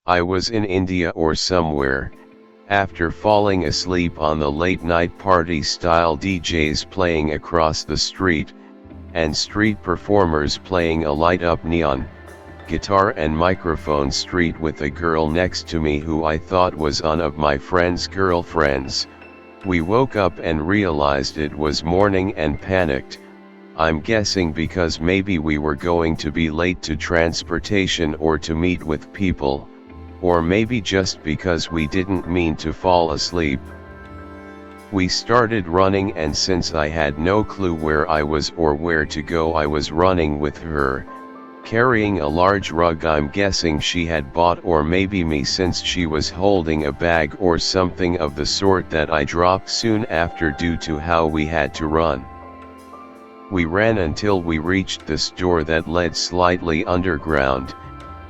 I was in India or somewhere, after falling asleep on the late night party style DJs playing across the street, and street performers playing a light up neon, guitar and microphone street with a girl next to me who I thought was one of my friend's girlfriends. We woke up and realized it was morning and panicked. I'm guessing because maybe we were going to be late to transportation or to meet with people, or maybe just because we didn't mean to fall asleep. We started running, and since I had no clue where I was or where to go, I was running with her, carrying a large rug I'm guessing she had bought, or maybe me, since she was holding a bag or something of the sort that I dropped soon after due to how we had to run. We ran until we reached this door that led slightly underground,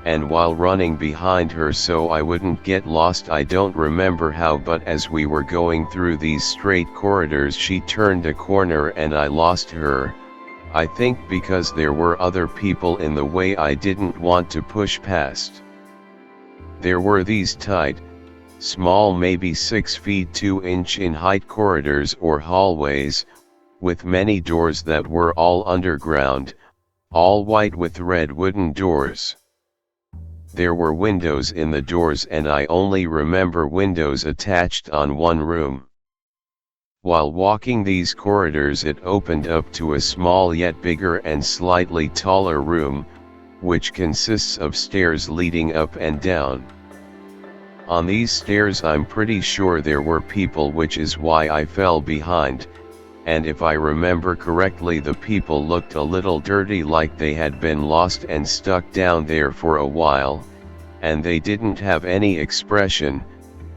and while running behind her so I wouldn't get lost, I don't remember how, but as we were going through these straight corridors she turned a corner and I lost her. I think because there were other people in the way I didn't want to push past. There were these tight, small, maybe 6 feet 2 inch in height corridors or hallways, with many doors that were all underground, all white with red wooden doors. There were windows in the doors, and I only remember windows attached on one room. While walking these corridors it opened up to a small yet bigger and slightly taller room, which consists of stairs leading up and down. On these stairs I'm pretty sure there were people, which is why I fell behind, and if I remember correctly the people looked a little dirty, like they had been lost and stuck down there for a while, and they didn't have any expression,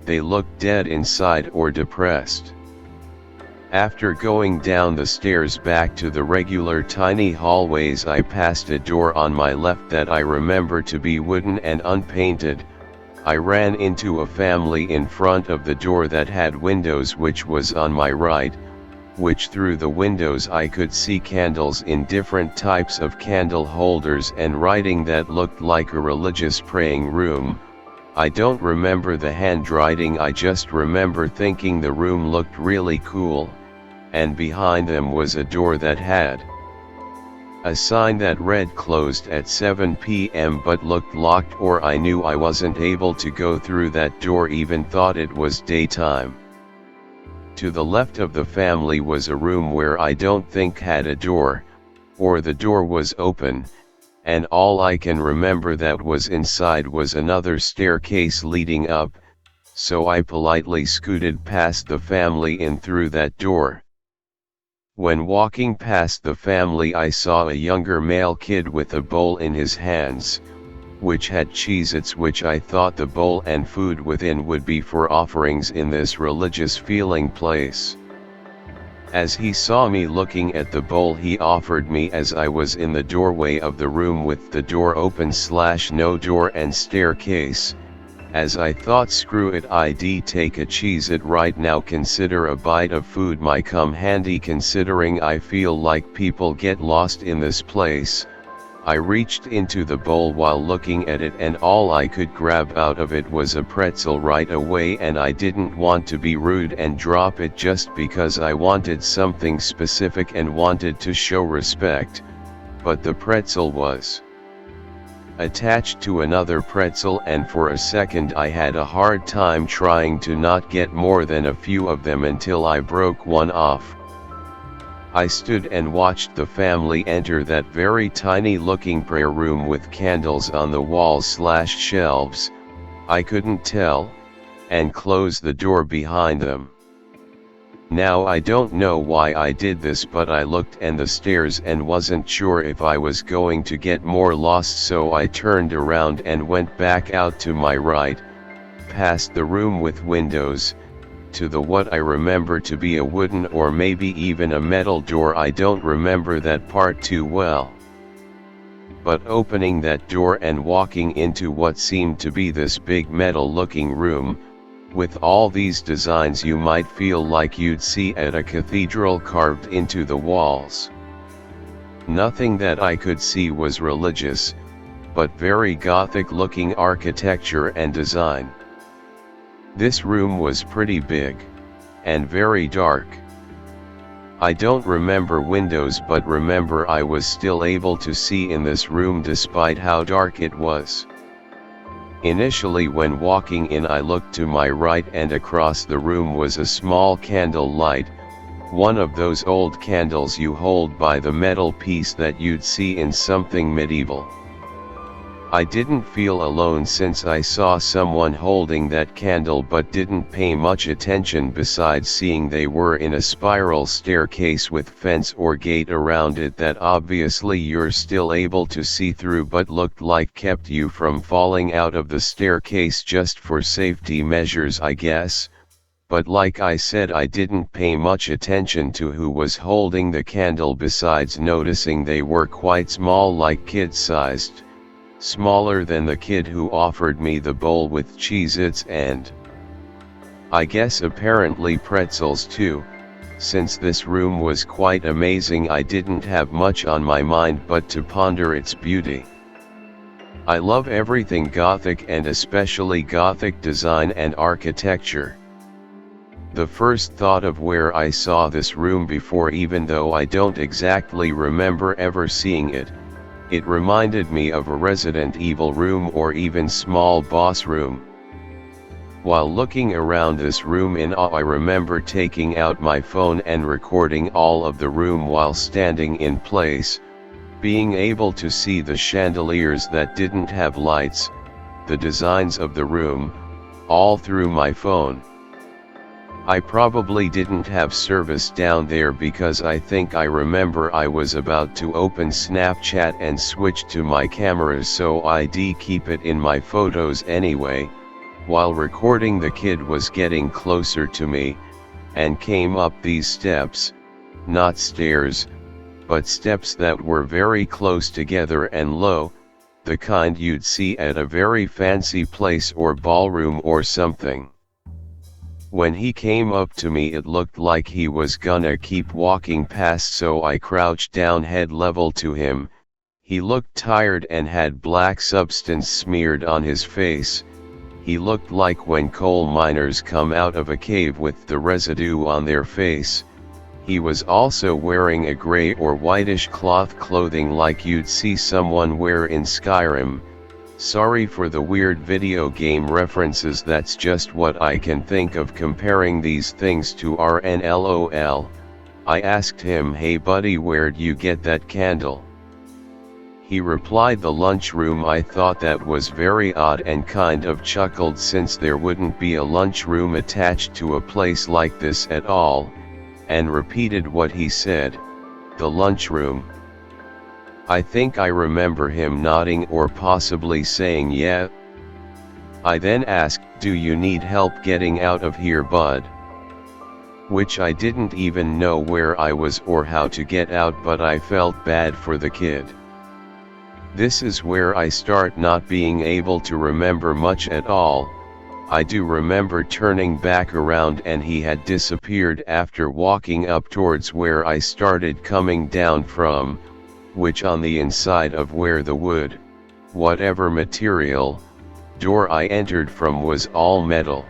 they looked dead inside or depressed. After going down the stairs back to the regular tiny hallways, I passed a door on my left that I remember to be wooden and unpainted. I ran into a family in front of the door that had windows, which was on my right, which through the windows I could see candles in different types of candle holders and writing that looked like a religious praying room. I don't remember the handwriting, I just remember thinking the room looked really cool, and behind them was a door that had a sign that read closed at 7 p.m. but looked locked, or I knew I wasn't able to go through that door, even thought it was daytime. To the left of the family was a room where I don't think had a door, or the door was open, and all I can remember that was inside was another staircase leading up, so I politely scooted past the family in through that door. When walking past the family I saw a younger male kid with a bowl in his hands, which had Cheez-Its, which I thought the bowl and food within would be for offerings in this religious feeling place. As he saw me looking at the bowl, he offered me as I was in the doorway of the room with the door open / no door and staircase. As I thought, screw it, I'd take a Cheez-It right now, consider a bite of food might come handy considering I feel like people get lost in this place. I reached into the bowl while looking at it, and all I could grab out of it was a pretzel right away, and I didn't want to be rude and drop it just because I wanted something specific and wanted to show respect, but the pretzel was attached to another pretzel, and for a second I had a hard time trying to not get more than a few of them until I broke one off. I stood and watched the family enter that very tiny looking prayer room with candles on the walls / shelves, I couldn't tell, and close the door behind them. Now I don't know why I did this, but I looked and the stairs and wasn't sure if I was going to get more lost, so I turned around and went back out to my right, past the room with windows, to the what I remember to be a wooden or maybe even a metal door. I don't remember that part too well. But opening that door and walking into what seemed to be this big metal looking room, with all these designs you might feel like you'd see at a cathedral carved into the walls. Nothing that I could see was religious, but very Gothic looking architecture and design. This room was pretty big, and very dark. I don't remember windows, but remember I was still able to see in this room despite how dark it was. Initially when walking in I looked to my right and across the room was a small candle light, one of those old candles you hold by the metal piece that you'd see in something medieval. I didn't feel alone since I saw someone holding that candle but didn't pay much attention besides seeing they were in a spiral staircase with fence or gate around it that obviously you're still able to see through but looked like kept you from falling out of the staircase just for safety measures I guess, but like I said I didn't pay much attention to who was holding the candle besides noticing they were quite small, like kid-sized. Smaller than the kid who offered me the bowl with Cheez-Its and, I guess, apparently pretzels too. Since this room was quite amazing, I didn't have much on my mind but to ponder its beauty. I love everything Gothic and especially Gothic design and architecture. The first thought of where I saw this room before, even though I don't exactly remember ever seeing it, it reminded me of a Resident Evil room or even small boss room. While looking around this room in awe, I remember taking out my phone and recording all of the room while standing in place, being able to see the chandeliers that didn't have lights, the designs of the room, all through my phone. I probably didn't have service down there because I think I remember I was about to open Snapchat and switch to my camera, so I'd keep it in my photos anyway. While recording, the kid was getting closer to me, and came up these steps, not stairs, but steps that were very close together and low, the kind you'd see at a very fancy place or ballroom or something. When he came up to me it looked like he was gonna keep walking past, so I crouched down head level to him. He looked tired and had black substance smeared on his face. He looked like when coal miners come out of a cave with the residue on their face. He was also wearing a gray or whitish cloth clothing like you'd see someone wear in Skyrim. Sorry for the weird video game references, that's just what I can think of comparing these things to RNLOL. I asked him, "Hey buddy, where'd you get that candle?" He replied, "The lunchroom." I thought that was very odd and kind of chuckled since there wouldn't be a lunchroom attached to a place like this at all, and repeated what he said, "The lunchroom." I think I remember him nodding or possibly saying yeah. I then asked, "Do you need help getting out of here, bud?" Which I didn't even know where I was or how to get out, but I felt bad for the kid. This is where I start not being able to remember much at all. I do remember turning back around and he had disappeared after walking up towards where I started coming down from, which on the inside of where the wood, whatever material, door I entered from was all metal.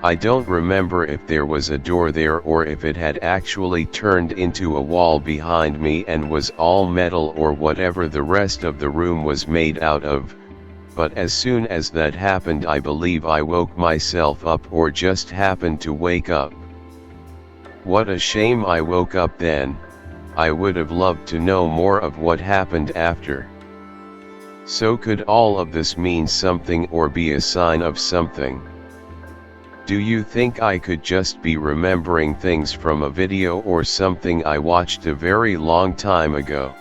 I don't remember if there was a door there or if it had actually turned into a wall behind me and was all metal or whatever the rest of the room was made out of, but as soon as that happened I believe I woke myself up or just happened to wake up. What a shame I woke up then. I would have loved to know more of what happened after. So could all of this mean something or be a sign of something? Do you think I could just be remembering things from a video or something I watched a very long time ago?